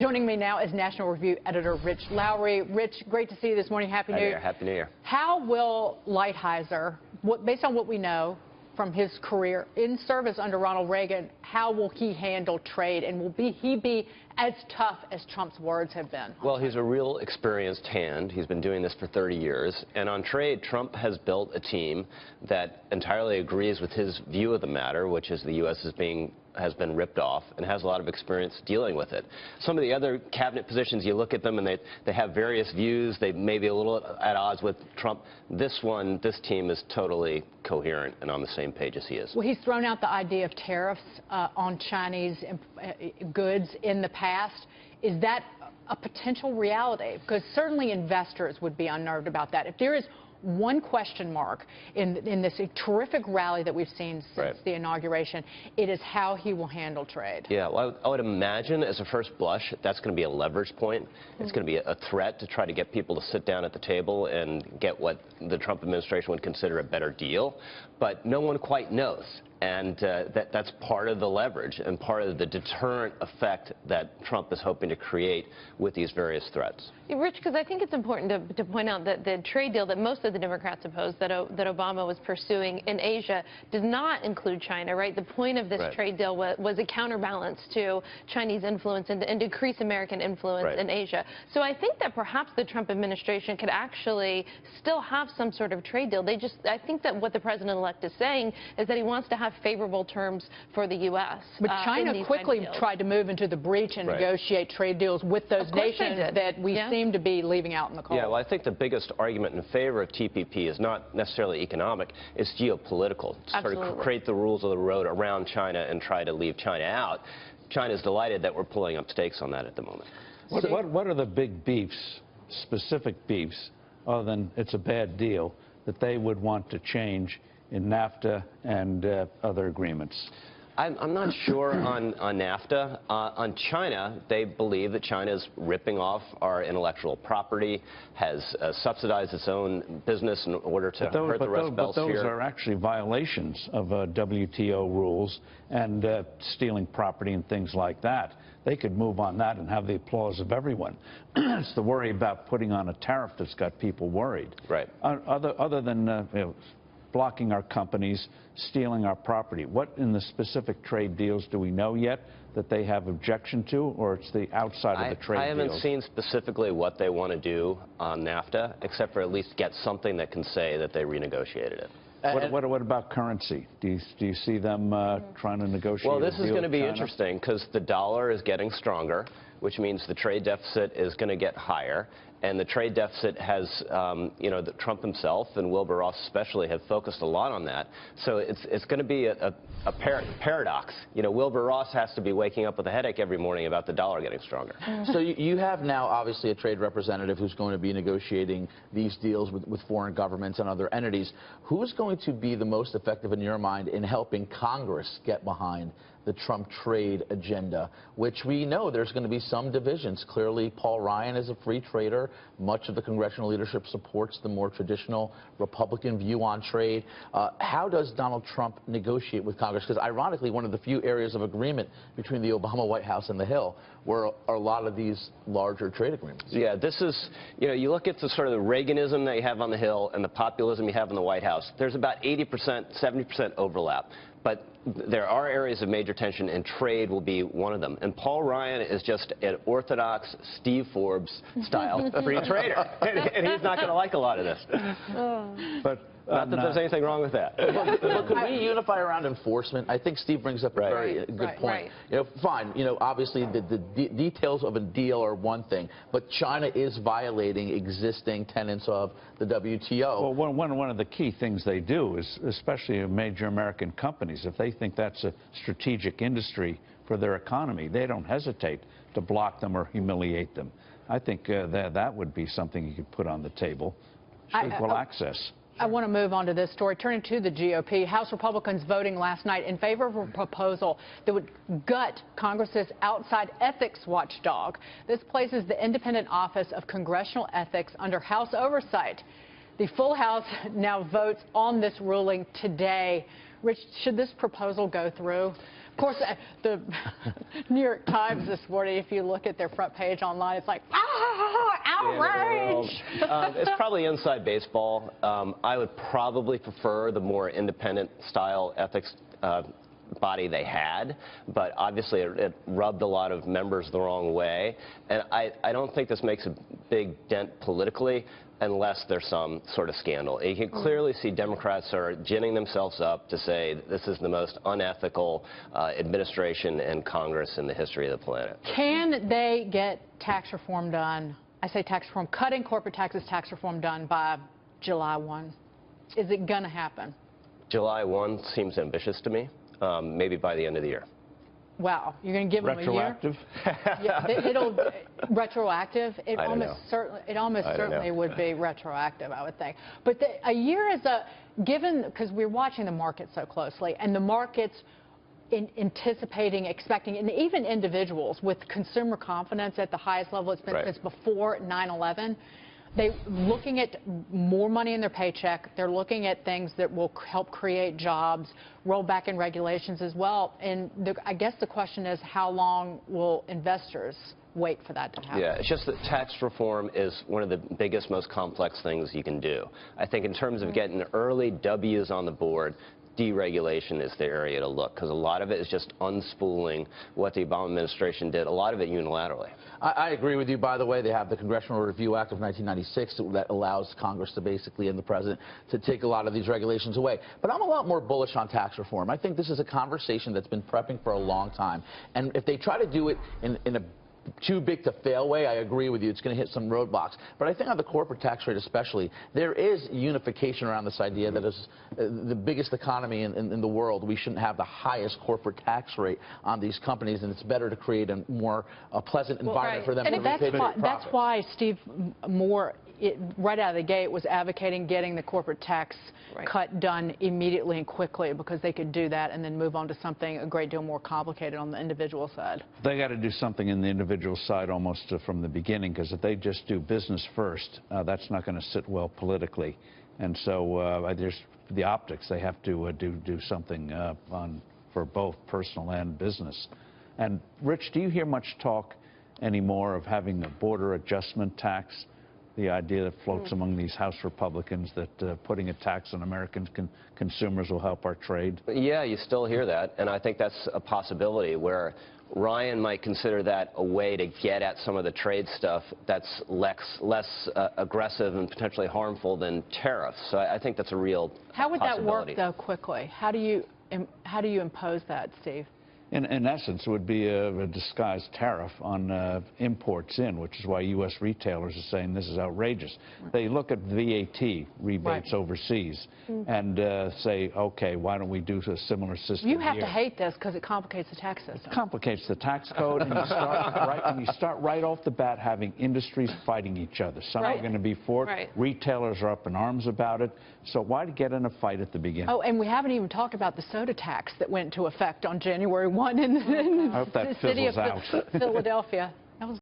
Joining me now is National Review Editor Rich Lowry. Rich, great to see you this morning. Happy New Year. Happy New Year. How will Lighthizer, based on what we know from his career in service under Ronald Reagan, how will he handle trade, and will he be as tough as Trump's words have been? Well, he's a real experienced hand. He's been doing this for 30 years. And on trade, Trump has built a team that entirely agrees with his view of the matter, which is the U.S. has been ripped off, and has a lot of experience dealing with it. Some of the other cabinet positions, you look at them and they have various views. They may be a little at odds with Trump. This team is totally coherent and on the same page as he is. Well, he's thrown out the idea of tariffs on Chinese goods in the past. Is that a potential reality? Because certainly investors would be unnerved about that. If there is one question mark in this terrific rally that we've seen since the inauguration, it is how he will handle trade. Yeah, well, I would imagine as a first blush that's going to be a leverage point. It's going to be a threat to try to get people to sit down at the table and get what the Trump administration would consider a better deal. But no one quite knows. And that's part of the leverage and part of the deterrent effect that Trump is hoping to create with these various threats. Rich, because I think it's important to point out that the trade deal that most of the Democrats oppose, that Obama was pursuing in Asia, does not include China, right? The point of this trade deal was a counterbalance to Chinese influence and decrease American influence in Asia. So I think that perhaps the Trump administration could actually still have some sort of trade deal. I think that what the president-elect is saying is that he wants to have favorable terms for the U.S. But China quickly tried to move into the breach and negotiate trade deals with those nations that we seem to be leaving out in the cold. Yeah, well, I think the biggest argument in favor of TPP is not necessarily economic, it's geopolitical. Sort of create the rules of the road around China and try to leave China out. China's delighted that we're pulling up stakes on that at the moment. What are the big beefs, specific beefs, other than it's a bad deal, that they would want to change in NAFTA and other agreements? I'm not sure on NAFTA. On China, they believe that China is ripping off our intellectual property, has subsidized its own business in order to hurt the Rust Belt sphere. But those are actually violations of WTO rules and stealing property and things like that. They could move on that and have the applause of everyone. It's the worry about putting on a tariff that's got people worried. Right. Other than blocking our companies, stealing our property. What in the specific trade deals do we know yet that they have objection to, or it's the outside of the trade deals? I haven't seen specifically what they want to do on NAFTA, except for at least get something that can say that they renegotiated it. What about currency? Do you see them trying to negotiate? Well, this is going to be interesting because the dollar is getting stronger, which means the trade deficit is going to get higher. And the trade deficit has, that Trump himself and Wilbur Ross especially have focused a lot on that. So it's going to be a paradox. Wilbur Ross has to be waking up with a headache every morning about the dollar getting stronger. So you have now obviously a trade representative who's going to be negotiating these deals with foreign governments and other entities. Who's going to be the most effective in your mind in helping Congress get behind the Trump trade agenda, which we know there's going to be some divisions? Clearly, Paul Ryan is a free trader. Much of the congressional leadership supports the more traditional Republican view on trade. How does Donald Trump negotiate with Congress? Because ironically, one of the few areas of agreement between the Obama White House and the Hill were a lot of these larger trade agreements. Yeah, this is, you look at the sort of the Reaganism that you have on the Hill and the populism you have in the White House. There's about 80%, 70% overlap. But there are areas of major tension, and trade will be one of them. And Paul Ryan is just an orthodox Steve Forbes style free trader, and he's not going to like a lot of this. But not that there's anything wrong with that. But could we unify around enforcement? I think Steve brings up a very good point. Fine. Obviously the details of a deal are one thing, but China is violating existing tenets of the WTO. Well, one of the key things they do is, especially major American companies, if they think that's a strategic industry for their economy, they don't hesitate to block them or humiliate them. I think that would be something you could put on the table. Equal access. I want to move on to this story. Turning to the GOP, House Republicans voting last night in favor of a proposal that would gut Congress's outside ethics watchdog. This places the independent office of congressional ethics under House oversight. The full House now votes on this ruling today. Rich, should this proposal go through? course, the New York Times this morning, if you look at their front page online, it's like, outrage! It's probably inside baseball. I would probably prefer the more independent style ethics body they had, but obviously it rubbed a lot of members the wrong way. And I don't think this makes a big dent politically unless there's some sort of scandal. You can clearly see Democrats are ginning themselves up to say this is the most unethical administration in Congress in the history of the planet. Can they get tax reform done? I say tax reform, cutting corporate taxes, tax reform done by July 1. Is it going to happen? July 1 seems ambitious to me. Maybe by the end of the year. Wow, you're going to give them a year? Retroactive? Yeah, it'll retroactive. It I don't almost know. certainly would be retroactive, I would think. But a year is given, because we're watching the market so closely, and the market's anticipating, expecting, and even individuals with consumer confidence at the highest level it's been since before 9/11. They're looking at more money in their paycheck. They're looking at things that will help create jobs, roll back in regulations as well. And I guess the question is, how long will investors wait for that to happen? Yeah, it's just that tax reform is one of the biggest, most complex things you can do. I think in terms of getting early W's on the board, deregulation is the area to look, because a lot of it is just unspooling what the Obama administration did, a lot of it unilaterally. I agree with you. By the way, they have the Congressional Review Act of 1996 that allows Congress to basically, and the president, to take a lot of these regulations away. But I'm a lot more bullish on tax reform. I think this is a conversation that's been prepping for a long time. And if they try to do it in a too big to fail way, I agree with you, it's going to hit some roadblocks. But I think on the corporate tax rate especially, there is unification around this idea that as the biggest economy in the world, we shouldn't have the highest corporate tax rate on these companies, and it's better to create a more pleasant environment for them to repatriate profit. That's why Steve Moore, right out of the gate, was advocating getting the corporate tax cut done immediately and quickly, because they could do that and then move on to something a great deal more complicated on the individual side. They got to do something in the individual side almost from the beginning, because if they just do business first, that's not going to sit well politically. And so there's the optics. They have to do something for both personal and business. And Rich, do you hear much talk anymore of having a border adjustment tax? The idea that floats among these House Republicans that putting a tax on American consumers will help our trade? Yeah, you still hear that, and I think that's a possibility where Ryan might consider that a way to get at some of the trade stuff that's less aggressive and potentially harmful than tariffs. So I think that's a real possibility. How would that work, though, quickly? How do you impose that, Steve? In essence, it would be a disguised tariff on imports in, which is why U.S. retailers are saying this is outrageous. They look at VAT rebates overseas and say, okay, why don't we do a similar system You have here? to hate this because it complicates the tax system. It complicates the tax code, and you start right off the bat having industries fighting each other. Some are going to be for it. Retailers are up in arms about it. So why get in a fight at the beginning? Oh, and we haven't even talked about the soda tax that went into effect on January 1 in the city of Philadelphia.